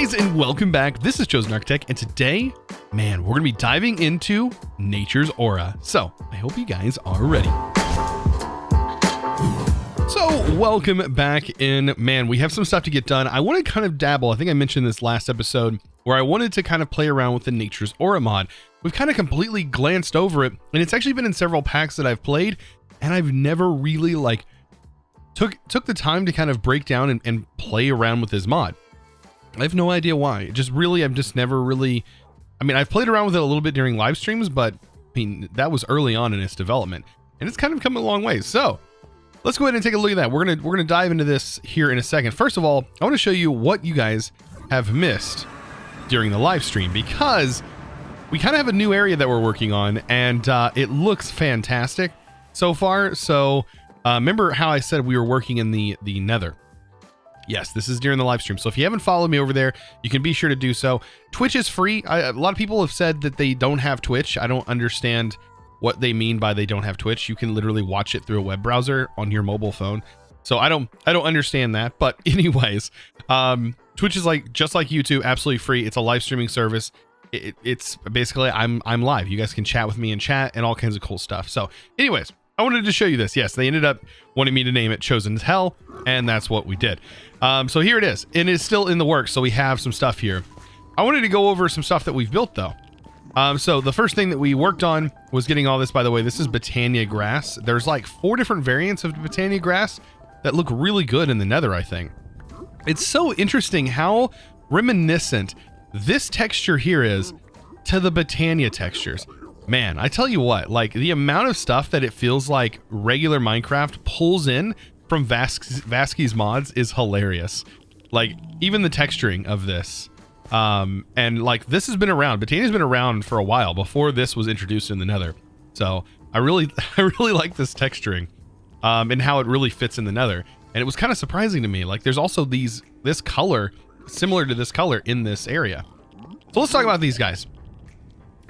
guys, and welcome back. This is ChosenArchitect, and today, man, we're going to be diving into nature's aura. So, I hope you guys are ready. So, welcome back in. Man, we have some stuff to get done. I want to kind of dabble. I think I mentioned this last episode where I wanted to kind of play around with the nature's aura mod. We've kind of completely glanced over it, and it's actually been in several packs that I've played, and I've never really took the time to kind of break down and play around with this mod. I have no idea why. I've just never really, I've played around with it a little bit during live streams, but that was early on in its development, and it's kind of come a long way. So let's go ahead and take a look at that. We're gonna dive into this here in a second. First of all, I want to show you what you guys have missed during the live stream, because we kind of have a new area that we're working on, and it looks fantastic so far. So remember how I said we were working in the nether? Yes, this is during the live stream. So if you haven't followed me over there, you can be sure to do so. Twitch is free. A lot of people have said that they don't have Twitch. I don't understand what they mean by they don't have Twitch. You can literally watch it through a web browser on your mobile phone. So I don't understand that. But anyways, Twitch is just like YouTube, absolutely free. It's a live streaming service. It's basically I'm live. You guys can chat with me in chat and all kinds of cool stuff. So anyways, I wanted to show you this. Yes, they ended up wanting me to name it Chosen's Hell, and that's what we did. So here it is, and it's still in the works. So we have some stuff here. I wanted to go over some stuff that we've built though. So the first thing that we worked on was getting all this. By the way, this is Britannia Grass. There's like 4 different variants of Britannia Grass that look really good in the nether, I think. It's so interesting how reminiscent this texture here is to the Britannia textures. Man, I tell you what, like the amount of stuff that it feels like regular Minecraft pulls in from Vasky's mods is hilarious. Like even the texturing of this. And like this has been around. Britannia's been around for a while before this was introduced in the nether. So I really like this texturing and how it really fits in the nether. And it was kind of surprising to me. Like there's also this color similar to this color in this area. So let's talk about these guys.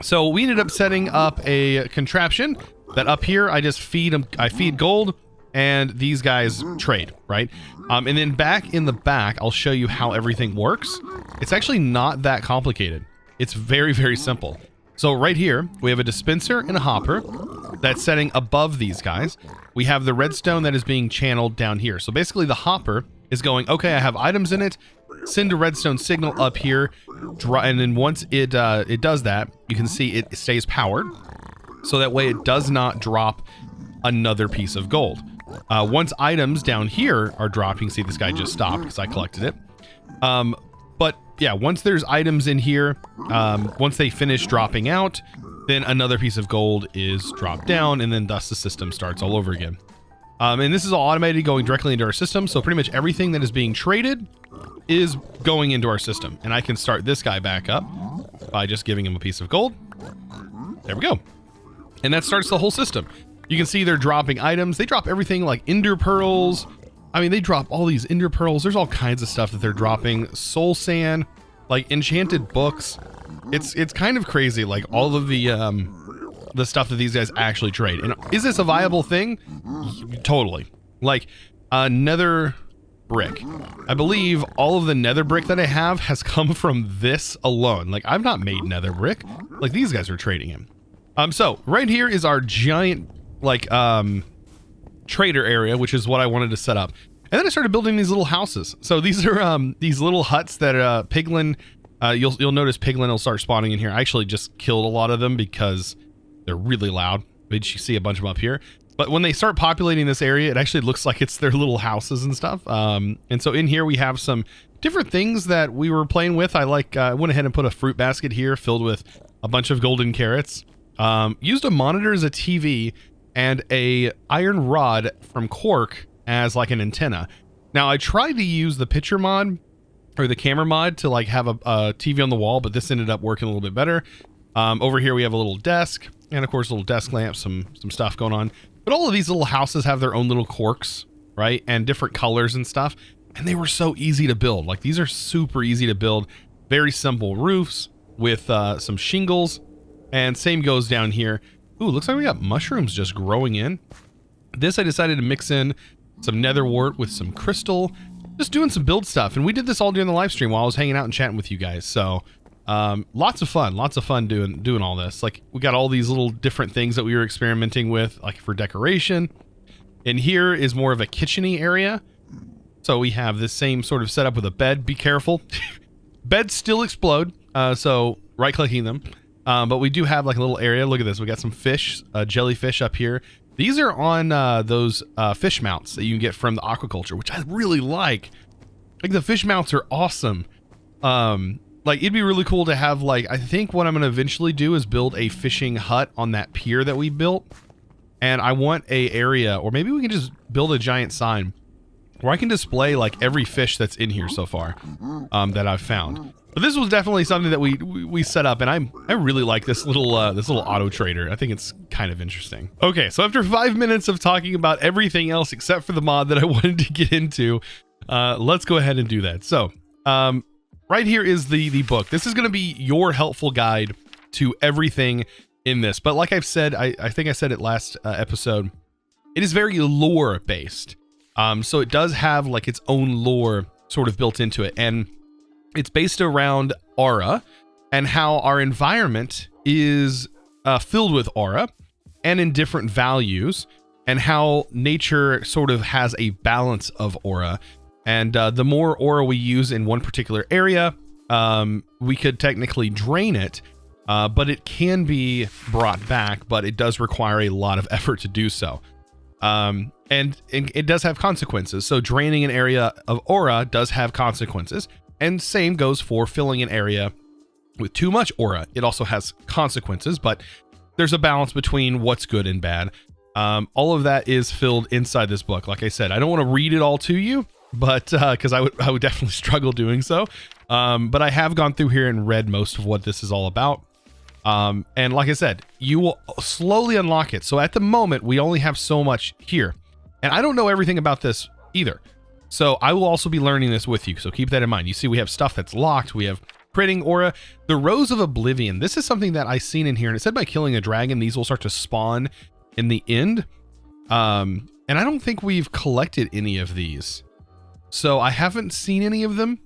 So we ended up setting up a contraption that up here I just feed them. I feed gold, and these guys trade, right? And then back in the back, I'll show you how everything works. It's actually not that complicated. It's very, very simple. So right here, we have a dispenser and a hopper that's setting above these guys. We have the redstone that is being channeled down here. So basically the hopper is going, okay, I have items in it, send a redstone signal up here, and then once it does that, you can see it stays powered. So that way it does not drop another piece of gold. Once items down here are dropping, see this guy just stopped because I collected it. But yeah, once there's items in here, once they finish dropping out, then another piece of gold is dropped down, and then thus the system starts all over again. And this is all automated going directly into our system. So pretty much everything that is being traded is going into our system. And I can start this guy back up by just giving him a piece of gold. There we go. And that starts the whole system. You can see they're dropping items. They drop everything like ender pearls. They drop all these ender pearls. There's all kinds of stuff that they're dropping. Soul sand, like enchanted books. It's kind of crazy, like all of the stuff that these guys actually trade. And is this a viable thing? Totally. Like nether brick. I believe all of the nether brick that I have has come from this alone. Like I've not made nether brick. Like these guys are trading him. So right here is our giant trader area, which is what I wanted to set up. And then I started building these little houses. So these are these little huts that piglin, you'll notice piglin will start spawning in here. I actually just killed a lot of them because they're really loud. You see a bunch of them up here. But when they start populating this area, it actually looks like it's their little houses and stuff. And so in here we have some different things that we were playing with. I went ahead and put a fruit basket here filled with a bunch of golden carrots. Used a monitor as a TV and a iron rod from cork as like an antenna. Now I tried to use the picture mod or the camera mod to like have a TV on the wall, but this ended up working a little bit better. Over here we have a little desk and of course a little desk lamp, some stuff going on. But all of these little houses have their own little corks, right? And different colors and stuff. And they were so easy to build. Like these are super easy to build. Very simple roofs with some shingles. And same goes down here. Ooh, looks like we got mushrooms just growing in. This I decided to mix in some nether wart with some crystal. just doing some build stuff. And we did this all during the live stream while I was hanging out and chatting with you guys. So lots of fun doing all this. Like, we got all these little different things that we were experimenting with, like for decoration. And here is more of a kitchen-y area. So we have this same sort of setup with a bed. Be careful. Beds still explode. So right-clicking them. But we do have like a little area. Look at this. We got some fish, jellyfish up here. These are on those fish mounts that you can get from the aquaculture, which I really like. Like, the fish mounts are awesome. Like, it'd be really cool to have, like, I think what I'm going to eventually do is build a fishing hut on that pier that we built. And I want a area, or maybe we can just build a giant sign where I can display like every fish that's in here so far that I've found. But this was definitely something that we set up, and I really like this little auto trader. I think it's kind of interesting. Okay, so after 5 minutes of talking about everything else except for the mod that I wanted to get into, let's go ahead and do that. So right here is the book. This is going to be your helpful guide to everything in this. But like I've said, I think I said it last episode, it is very lore based. So it does have like its own lore sort of built into it, and it's based around aura and how our environment is filled with aura and in different values, and how nature sort of has a balance of aura. And the more aura we use in one particular area, we could technically drain it, but it can be brought back, but it does require a lot of effort to do so. And it does have consequences. So draining an area of aura does have consequences. And same goes for filling an area with too much aura. It also has consequences, but there's a balance between what's good and bad. All of that is filled inside this book. Like I said, I don't want to read it all to you, but because I would definitely struggle doing so. But I have gone through here and read most of what this is all about. And like I said, you will slowly unlock it. So at the moment, we only have so much here. And I don't know everything about this either. So I will also be learning this with you. So keep that in mind. You see, we have stuff that's locked. We have creating aura. The Rose of Oblivion. This is something that I've seen in here. And it said by killing a dragon, these will start to spawn in the end. And I don't think we've collected any of these. So I haven't seen any of them.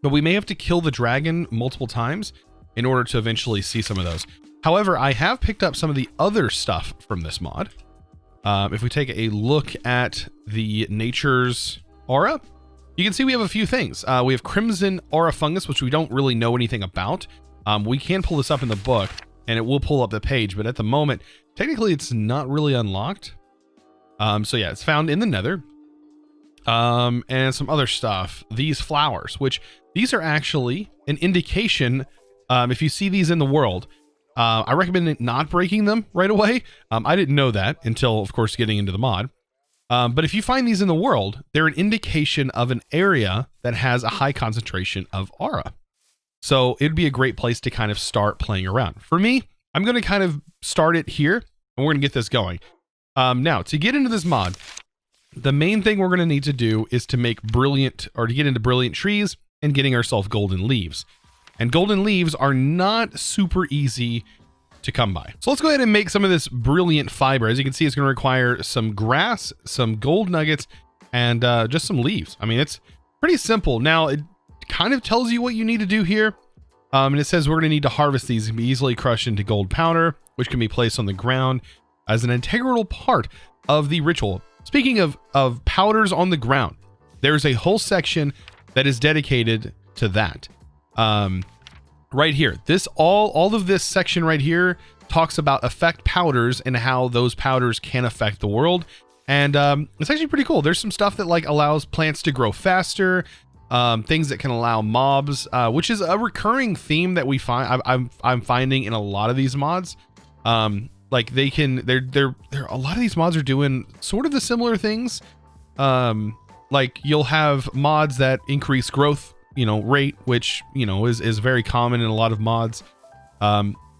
But we may have to kill the dragon multiple times in order to eventually see some of those. However, I have picked up some of the other stuff from this mod. If we take a look at the nature's aura, you can see we have a few things. We have Crimson Aura Fungus, which we don't really know anything about. We can pull this up in the book and it will pull up the page, but at the moment, technically it's not really unlocked. So yeah, it's found in the Nether. And some other stuff. These flowers, which these are actually an indication. If you see these in the world, I recommend not breaking them right away. I didn't know that until, of course, getting into the mod. But if you find these in the world, they're an indication of an area that has a high concentration of aura. So it'd be a great place to kind of start playing around. For me, I'm going to kind of start it here, and we're going to get this going. Now, to get into this mod, the main thing we're going to need to do is to make brilliant, or to get into brilliant trees and getting ourselves golden leaves. And golden leaves are not super easy to come by. So let's go ahead and make some of this brilliant fiber. As you can see, it's going to require some grass, some gold nuggets, and just some leaves. I mean, it's pretty simple. Now, it kind of tells you what you need to do here. And it says we're going to need to harvest these and be easily crushed into gold powder, which can be placed on the ground as an integral part of the ritual. Speaking of powders on the ground, there's a whole section that is dedicated to that. Right here, all of this section right here talks about effect powders and how those powders can affect the world. And it's actually pretty cool. There's some stuff that like allows plants to grow faster, things that can allow mobs, which is a recurring theme that we find. I'm finding in a lot of these mods. Like they're a lot of these mods are doing sort of the similar things. Like you'll have mods that increase growth, rate, which, is very common in a lot of mods.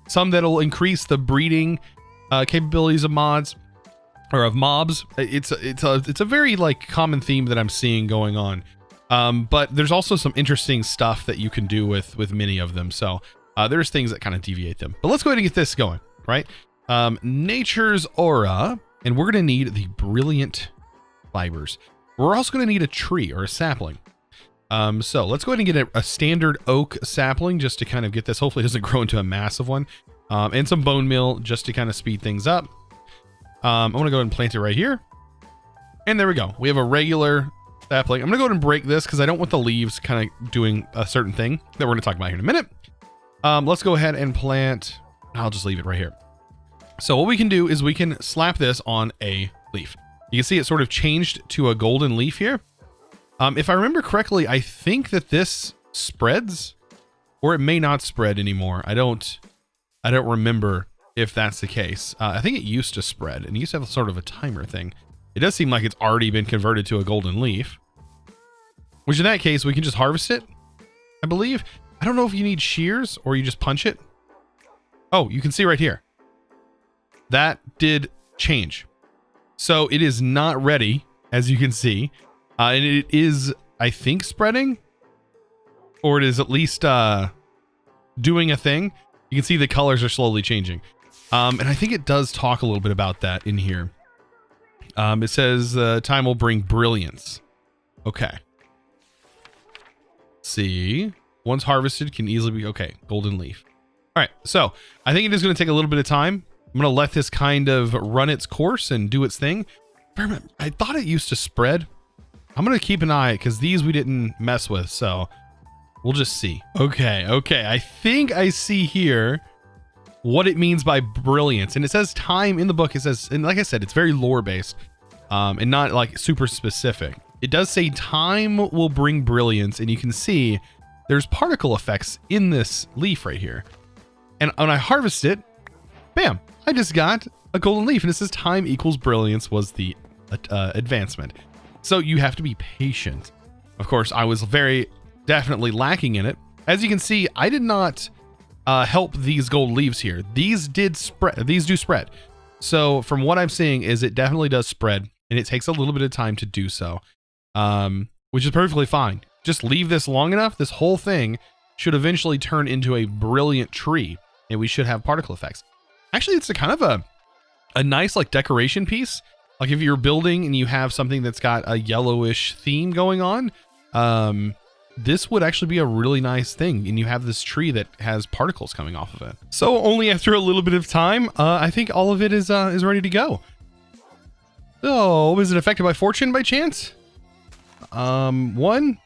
Some that'll increase the breeding capabilities of mods or of mobs. It's a very like common theme that I'm seeing going on. But there's also some interesting stuff that you can do with many of them. So there's things that kind of deviate them. But let's go ahead and get this going, right? Nature's aura, and we're going to need the brilliant fibers. We're also going to need a tree or a sapling. So let's go ahead and get a standard oak sapling just to kind of get this. Hopefully it doesn't grow into a massive one. And some bone meal just to kind of speed things up. I'm going to go ahead and plant it right here. And there we go. We have a regular sapling. I'm going to go ahead and break this because I don't want the leaves kind of doing a certain thing that we're going to talk about here in a minute. Let's go ahead and plant. I'll just leave it right here. So what we can do is we can slap this on a leaf. You can see it sort of changed to a golden leaf here. If I remember correctly, I think that this spreads, or it may not spread anymore. I don't remember if that's the case. I think it used to spread, and it used to have sort of a timer thing. It does seem like it's already been converted to a golden leaf, which in that case, we can just harvest it, I believe. I don't know if you need shears or you just punch it. Oh, you can see right here. That did change. So it is not ready, as you can see. And it is, I think, spreading, or it is at least doing a thing. You can see the colors are slowly changing. And I think it does talk a little bit about that in here. It says time will bring brilliance. Okay. Let's see. Once harvested can easily be, okay, golden leaf. All right. So I think it is going to take a little bit of time. I'm going to let this kind of run its course and do its thing. I thought it used to spread. I'm going to keep an eye because these we didn't mess with. So we'll just see. Okay. I think I see here what it means by brilliance. And it says time in the book. It says, and like I said, it's very lore based and not like super specific. It does say time will bring brilliance. And you can see there's particle effects in this leaf right here. And when I harvest it, bam, I just got a golden leaf. And it says time equals brilliance was the advancement. So you have to be patient. Of course, I was very definitely lacking in it. As you can see, I did not help these gold leaves here. These did spread. These do spread. So from what I'm seeing is it definitely does spread, and it takes a little bit of time to do so, which is perfectly fine. Just leave this long enough. This whole thing should eventually turn into a brilliant tree, and we should have particle effects. Actually, it's a kind of a nice like decoration piece. Like if you're building and you have something that's got a yellowish theme going on, this would actually be a really nice thing. And you have this tree that has particles coming off of it. So only after a little bit of time, I think all of it is ready to go. Oh, is it affected by fortune by chance? One.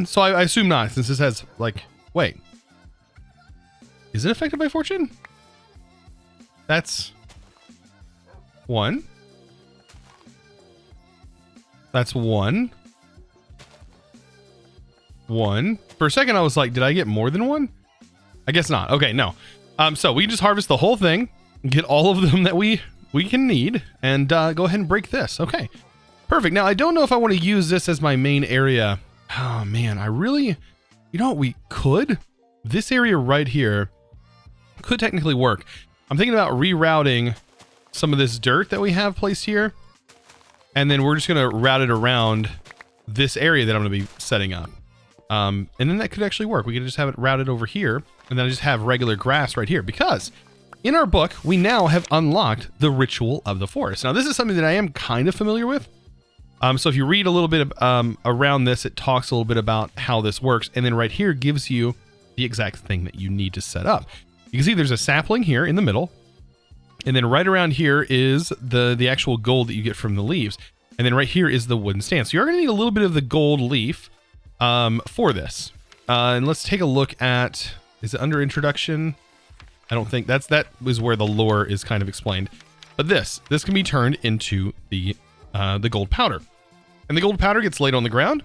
So I assume not, since this has like, wait, is it affected by fortune? That's one. That's one. For a second, I was like, did I get more than one? I guess not. Okay, no. So we just harvest the whole thing, get all of them that we can need, and go ahead and break this. Okay, perfect. Now, I don't know if I want to use this as my main area. Oh, man, I really, you know what we could? This area right here could technically work. I'm thinking about rerouting some of this dirt that we have placed here, and then we're just going to route it around this area that I'm going to be setting up. And then that could actually work. We could just have it routed over here, and then I just have regular grass right here, because in our book, we now have unlocked the Ritual of the Forest. Now, this is something that I am kind of familiar with. So if you read a little bit around this, it talks a little bit about how this works, and then right here gives you the exact thing that you need to set up. You can see there's a sapling here in the middle, and then right around here is the actual gold that you get from the leaves. And then right here is the wooden stand. So you're going to need a little bit of the gold leaf for this. And let's take a look at, is it under introduction? I don't think that is where the lore is kind of explained. But this can be turned into the gold powder. And the gold powder gets laid on the ground.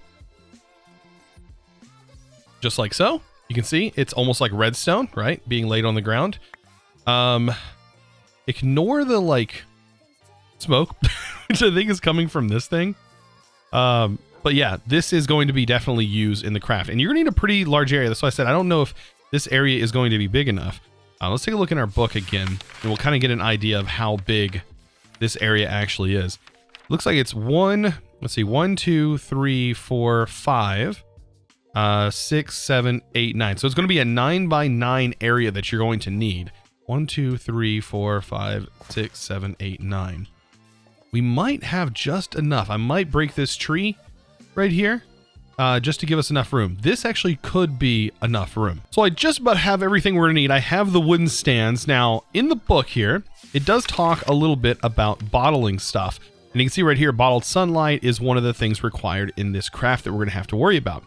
Just like so. You can see it's almost like redstone, right? Being laid on the ground. Ignore the like smoke, which I think is coming from this thing. But yeah, this is going to be definitely used in the craft, and you're gonna need a pretty large area. That's why I said I don't know if this area is going to be big enough. Let's take a look in our book again, and we'll kind of get an idea of how big this area actually is. Looks like it's 1, 2, 3, 4, 5, 6, 7, 8, 9. So it's going to be a 9 by 9 area that you're going to need. 1, 2, 3, 4, 5, 6, 7, 8, 9. we might have just enough. I might break this tree right here just to give us enough room. This actually could be enough room. So I just about have everything we're gonna need. I have the wooden stands. Now in the book here, it does talk a little bit about bottling stuff. And you can see right here, bottled sunlight is one of the things required in this craft that we're gonna have to worry about.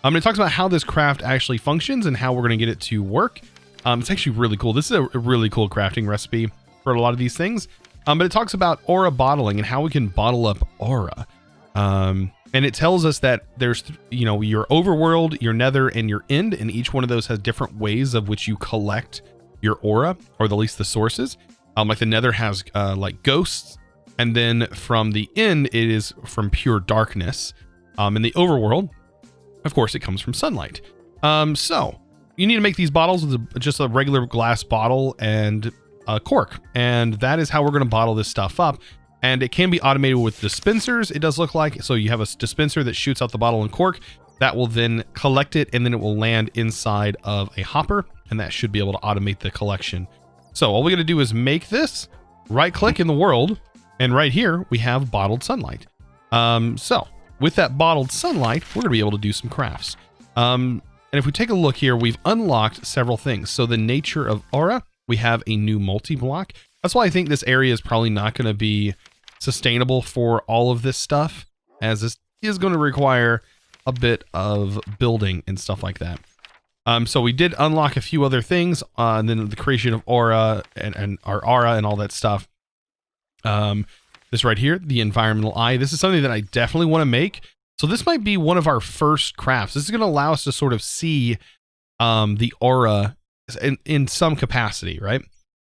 It talks about how this craft actually functions and how we're gonna get it to work. It's actually really cool. This is a really cool crafting recipe for a lot of these things. But it talks about aura bottling and how we can bottle up aura. And it tells us that there's, you know, your overworld, your nether, and your end, and each one of those has different ways of which you collect your aura, or at least the sources. Like the nether has like ghosts, and then from the end, it is from pure darkness. In the overworld, of course, it comes from sunlight. So you need to make these bottles with just a regular glass bottle and a cork, and that is how we're going to bottle this stuff up. And it can be automated with dispensers, it does look like. So you have a dispenser that shoots out the bottle and cork that will then collect it, and then it will land inside of a hopper, and that should be able to automate the collection. So all we got to do is make this, right click in the world, and right here we have bottled sunlight. So with that bottled sunlight, we're gonna be able to do some crafts. And if we take a look here, we've unlocked several things. So the nature of aura, we have a new multi-block. That's why I think this area is probably not going to be sustainable for all of this stuff, as this is going to require a bit of building and stuff like that. So we did unlock a few other things, and then the creation of aura and our aura and all that stuff. This right here, the environmental eye. This is something that I definitely want to make. So this might be one of our first crafts. This is going to allow us to sort of see the aura in some capacity, right?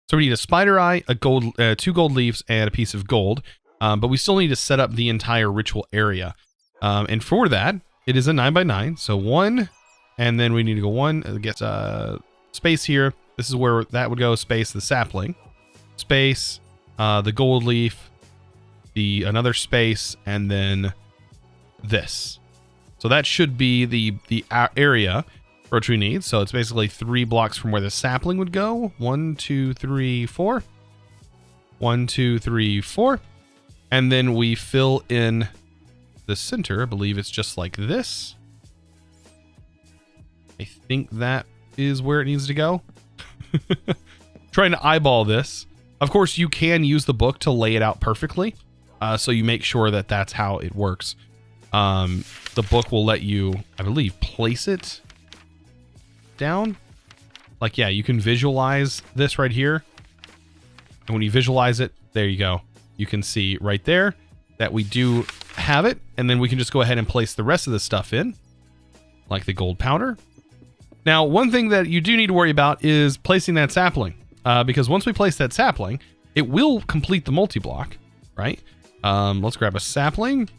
So we need a spider eye, a gold, 2 gold leaves, and a piece of gold. But we still need to set up the entire ritual area. And for that, it is a 9x9. So 1, and then we need to go 1, get space here. This is where that would go, space, the sapling, space, the gold leaf, another space, and then this. So that should be the area for which we need. So it's basically 3 blocks from where the sapling would go. 1, 2, 3, 4. 1, 2, 3, 4. And then we fill in the center. I believe it's just like this. I think that is where it needs to go. Trying to eyeball this. Of course, you can use the book to lay it out perfectly. So you make sure that that's how it works. The book will let you, I believe, place it down. Like, yeah, you can visualize this right here. And when you visualize it, there you go. You can see right there that we do have it. And then we can just go ahead and place the rest of the stuff in, like the gold powder. Now, one thing that you do need to worry about is placing that sapling. Because once we place that sapling, it will complete the multi-block, right? Let's grab a sapling.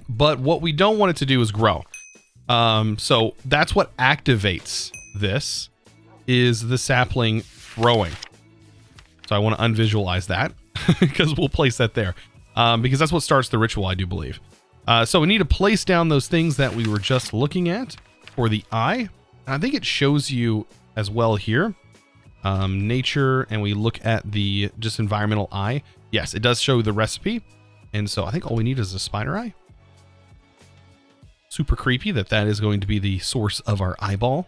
But what we don't want it to do is grow. So that's what activates this, is the sapling growing. So I want to unvisualize that because we'll place that there. Because that's what starts the ritual, I do believe. So we need to place down those things that we were just looking at for the eye. I think it shows you as well here. Nature, and we look at the just environmental eye. Yes, it does show the recipe. And so I think all we need is a spider eye. Super creepy that is going to be the source of our eyeball.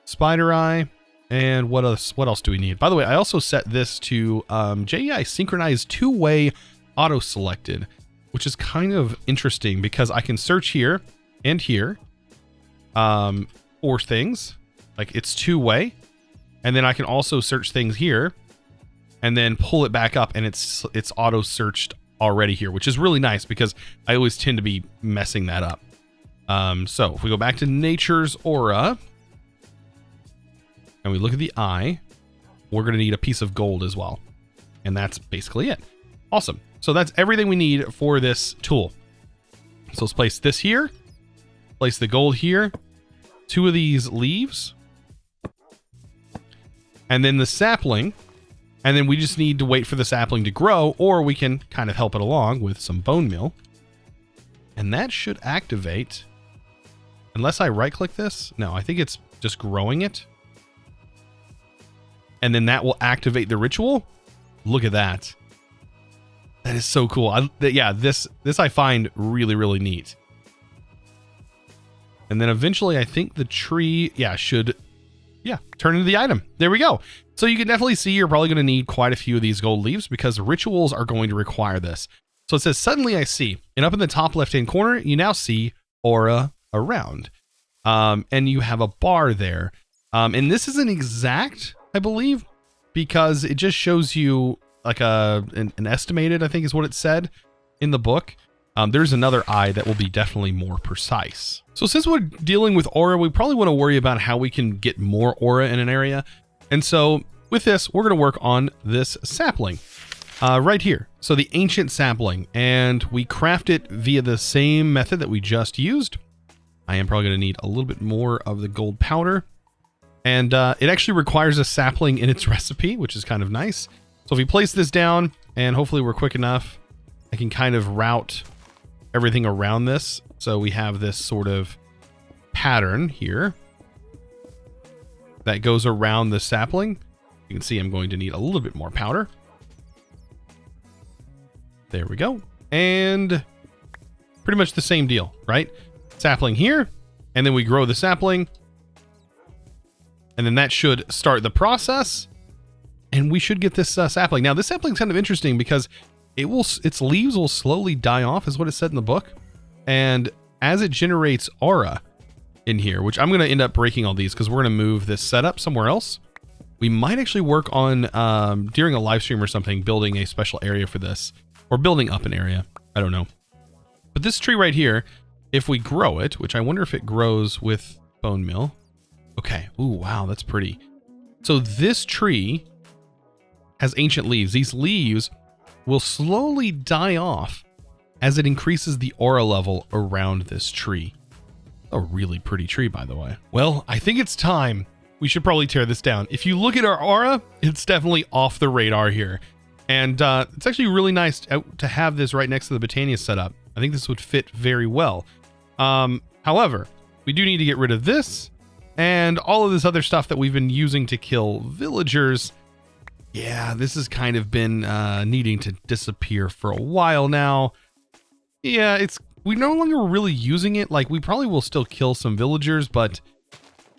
Spider eye. And what else do we need? By the way, I also set this to JEI synchronized 2-way auto selected, which is kind of interesting because I can search here and here for things. Like, it's 2-way. And then I can also search things here and then pull it back up, and it's auto searched already here, which is really nice because I always tend to be messing that up. So if we go back to nature's aura and we look at the eye, we're going to need a piece of gold as well. And that's basically it. Awesome. So that's everything we need for this tool. So let's place this here, place the gold here, 2 of these leaves, and then the sapling. And then we just need to wait for the sapling to grow, or we can kind of help it along with some bone meal. And that should activate, unless I right click this. No, I think it's just growing it. And then that will activate the ritual. Look at that. That is so cool. Yeah, this I find really, really neat. And then eventually I think the tree, should turn into the item. There we go. So you can definitely see you're probably going to need quite a few of these gold leaves because rituals are going to require this. So it says, suddenly I see, and up in the top left-hand corner, you now see aura around. And you have a bar there. And this isn't exact, I believe, because it just shows you like an estimated, I think is what it said in the book. There's another eye that will be definitely more precise. So since we're dealing with aura, we probably want to worry about how we can get more aura in an area. And so with this, we're going to work on this sapling right here. So the ancient sapling, and we craft it via the same method that we just used. I am probably going to need a little bit more of the gold powder. And it actually requires a sapling in its recipe, which is kind of nice. So if we place this down, and hopefully we're quick enough, I can kind of route everything around this. So we have this sort of pattern here that goes around the sapling. You can see I'm going to need a little bit more powder. There we go. And pretty much the same deal, right? Sapling here, and then we grow the sapling. And then that should start the process. And we should get this sapling. Now, this sapling's kind of interesting because its leaves will slowly die off, is what it said in the book. And as it generates aura in here, which I'm going to end up breaking all these because we're going to move this setup somewhere else. We might actually work on, during a live stream or something, building a special area for this. Or building up an area. I don't know. But this tree right here, if we grow it, which I wonder if it grows with bone meal. Okay. Ooh, wow, that's pretty. So this tree has ancient leaves. These leaves will slowly die off as it increases the aura level around this tree. A really pretty tree, by the way. Well, I think it's time. We should probably tear this down. If you look at our aura, it's definitely off the radar here. And it's actually really nice to have this right next to the Britannia setup. I think this would fit very well. However, we do need to get rid of this and all of this other stuff that we've been using to kill villagers. Yeah, this has kind of been needing to disappear for a while now. Yeah, we're no longer really using it. Like, we probably will still kill some villagers, but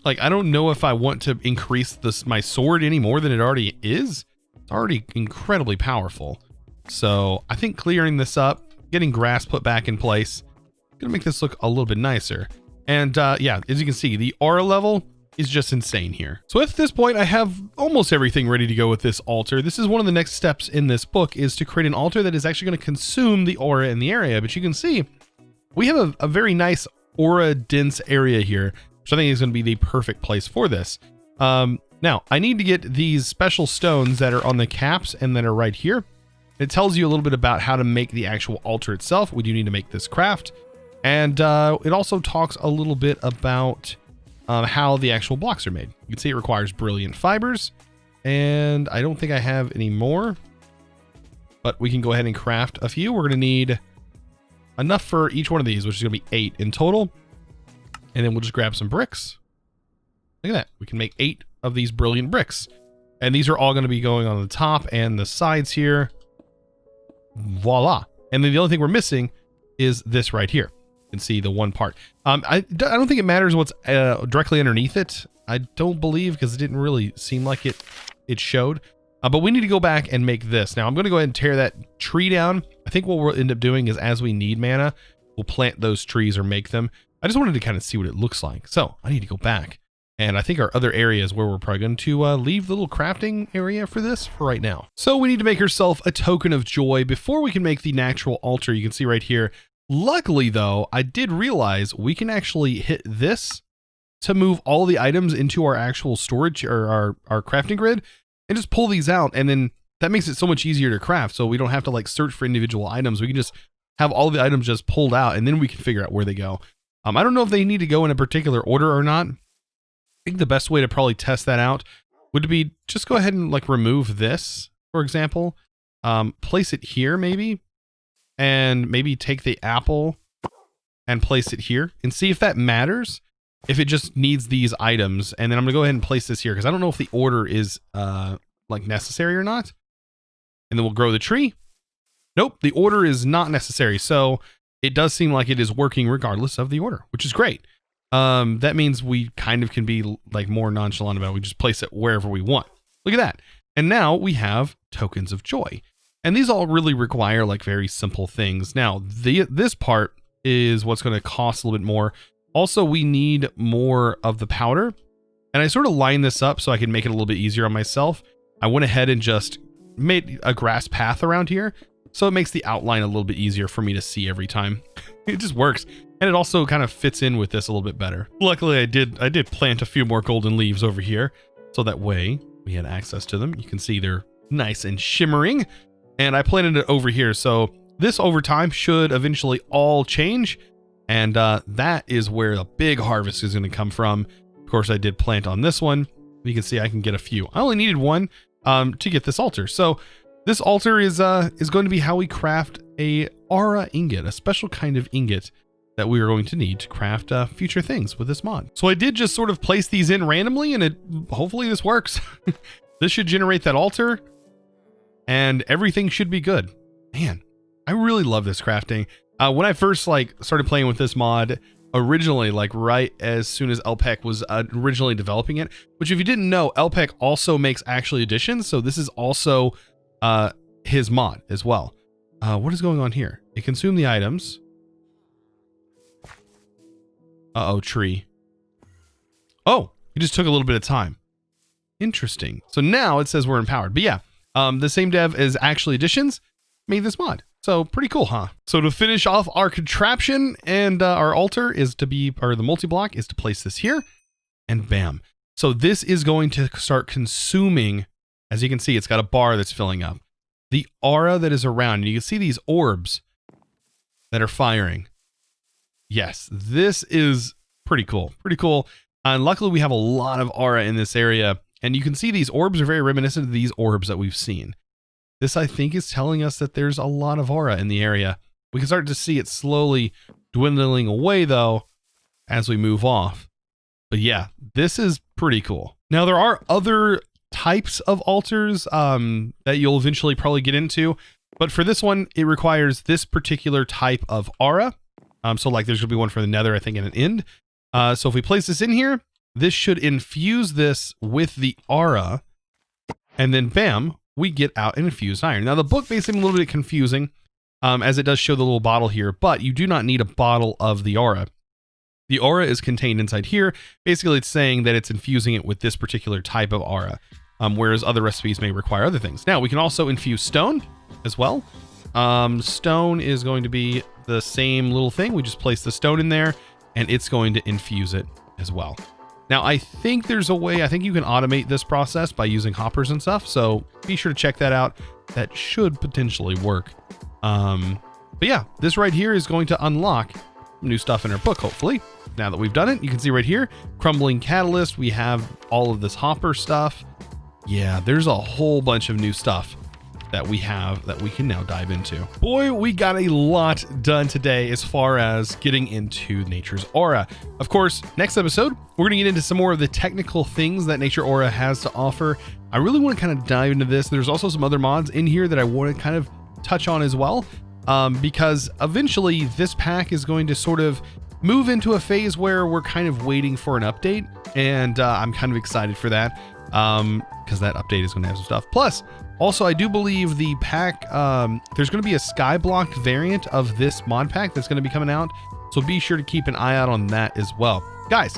like, I don't know if I want to increase my sword any more than it already is. It's already incredibly powerful. So I think clearing this up, getting grass put back in place, gonna make this look a little bit nicer. And yeah, as you can see, the aura level is just insane here. So at this point, I have almost everything ready to go with this altar. This is one of the next steps in this book, is to create an altar that is actually going to consume the aura in the area. But you can see we have a very nice aura dense area here, which I think is going to be the perfect place for this. Now, I need to get these special stones that are on the caps and that are right here. It tells you a little bit about how to make the actual altar itself. We do need to make this craft. And it also talks a little bit about how the actual blocks are made. You can see it requires brilliant fibers. And I don't think I have any more. But we can go ahead and craft a few. We're going to need enough for each one of these, which is going to be 8 in total. And then we'll just grab some bricks. Look at that. We can make 8 of these brilliant bricks. And these are all going to be going on the top and the sides here. Voila. And then the only thing we're missing is this right here. You can see the one part. I don't think it matters what's directly underneath it. I don't believe, because it didn't really seem like it showed. But we need to go back and make this. Now I'm going to go ahead and tear that tree down. I think what we'll end up doing is, as we need mana, we'll plant those trees or make them. I just wanted to kind of see what it looks like. So I need to go back. And I think our other area is where we're probably going to leave the little crafting area for this for right now. So we need to make ourselves a token of joy before we can make the natural altar. You can see right here. Luckily, though, I did realize we can actually hit this to move all the items into our actual storage or our crafting grid and just pull these out. And then that makes it so much easier to craft. So we don't have to like search for individual items. We can just have all the items just pulled out, and then we can figure out where they go. I don't know if they need to go in a particular order or not. I think the best way to probably test that out would be just go ahead and like remove this, for example, place it here maybe, and maybe take the apple and place it here and see if that matters, if it just needs these items. And then I'm gonna go ahead and place this here because I don't know if the order is like necessary or not. And then we'll grow the tree. Nope, the order is not necessary. So it does seem like it is working regardless of the order, which is great. That means we kind of can be like more nonchalant about it. We just place it wherever we want. Look at that. And now we have tokens of joy. And these all really require like very simple things. Now, this part is what's going to cost a little bit more. Also, we need more of the powder. And I sort of line this up so I can make it a little bit easier on myself. I went ahead and just made a grass path around here. So it makes the outline a little bit easier for me to see every time. It just works. And it also kind of fits in with this a little bit better. Luckily, I did plant a few more golden leaves over here. So that way we had access to them. You can see they're nice and shimmering. And I planted it over here. So this over time should eventually all change. And that is where the big harvest is going to come from. Of course, I did plant on this one. You can see I can get a few. I only needed one to get this altar. So this altar is going to be how we craft a aura ingot, a special kind of ingot that we are going to need to craft future things with this mod. So I did just sort of place these in randomly, and hopefully this works. This should generate that altar, and everything should be good. Man, I really love this crafting. When I first started playing with this mod originally, right as soon as LPEC was originally developing it, which if you didn't know, LPEC also makes actually additions. So this is also his mod as well. What is going on here? It consumed the items. Uh-oh, tree. Oh, it just took a little bit of time. Interesting. So now it says we're empowered. But yeah, the same dev as actually additions made this mod. So pretty cool, huh? So to finish off our contraption and our altar is to be, or the multi-block is to place this here, and bam. So this is going to start consuming, as you can see, it's got a bar that's filling up. The aura that is around, and you can see these orbs that are firing. Yes, this is pretty cool. Pretty cool. And luckily we have a lot of aura in this area, and you can see these orbs are very reminiscent of these orbs that we've seen. This, I think, is telling us that there's a lot of aura in the area. We can start to see it slowly dwindling away, though, as we move off. But yeah, this is pretty cool. Now, there are other types of altars that you'll eventually probably get into. But for this one, it requires this particular type of aura. So like there's going to be one for the nether, I think, and an end. So if we place this in here, this should infuse this with the aura. And then bam, we get out an infused iron. Now the book may seem a little bit confusing as it does show the little bottle here, but you do not need a bottle of the aura. The aura is contained inside here. Basically, it's saying that it's infusing it with this particular type of aura, whereas other recipes may require other things. Now we can also infuse stone as well. Stone is going to be the same little thing. We just place the stone in there and it's going to infuse it as well. Now, I think there's a way, I think you can automate this process by using hoppers and stuff. So be sure to check that out. That should potentially work. But yeah, this right here is going to unlock new stuff in our book, hopefully. Now that we've done it, you can see right here, crumbling catalyst. We have all of this hopper stuff. Yeah, there's a whole bunch of new stuff that we have that we can now dive into. Boy, we got a lot done today as far as getting into Nature's Aura. Of course, next episode, we're gonna get into some more of the technical things that Nature Aura has to offer. I really want to kind of dive into this. There's also some other mods in here that I want to kind of touch on as well, because eventually this pack is going to sort of move into a phase where we're kind of waiting for an update, and I'm kind of excited for that, because that update is going to have some stuff. Plus, also, I do believe the pack, there's going to be a skyblock variant of this mod pack that's going to be coming out, so be sure to keep an eye out on that as well. Guys,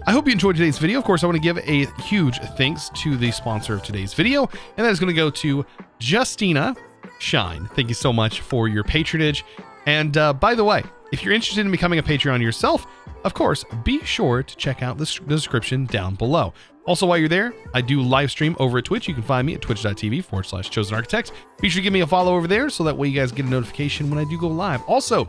I hope you enjoyed today's video. Of course, I want to give a huge thanks to the sponsor of today's video, and that is going to go to Justina Shine. Thank you so much for your patronage. And by the way, if you're interested in becoming a Patreon yourself, of course, be sure to check out the description down below. Also, while you're there, I do live stream over at Twitch. You can find me at twitch.tv/ChosenArchitect. Be sure to give me a follow over there so that way you guys get a notification when I do go live. Also,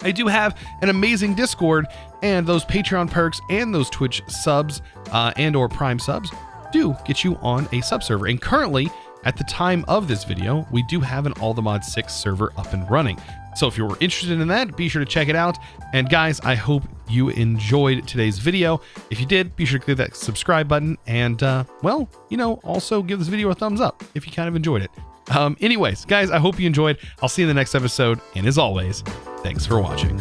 I do have an amazing Discord, and those Patreon perks and those Twitch subs and or Prime subs do get you on a sub server. And currently, at the time of this video, we do have an All the Mods 6 server up and running. So if you're interested in that, be sure to check it out. And guys, I hope you enjoyed today's video. If you did, be sure to click that subscribe button and, well, you know, also give this video a thumbs up if you kind of enjoyed it. Anyways, guys, I hope you enjoyed. I'll see you in the next episode. And as always, thanks for watching.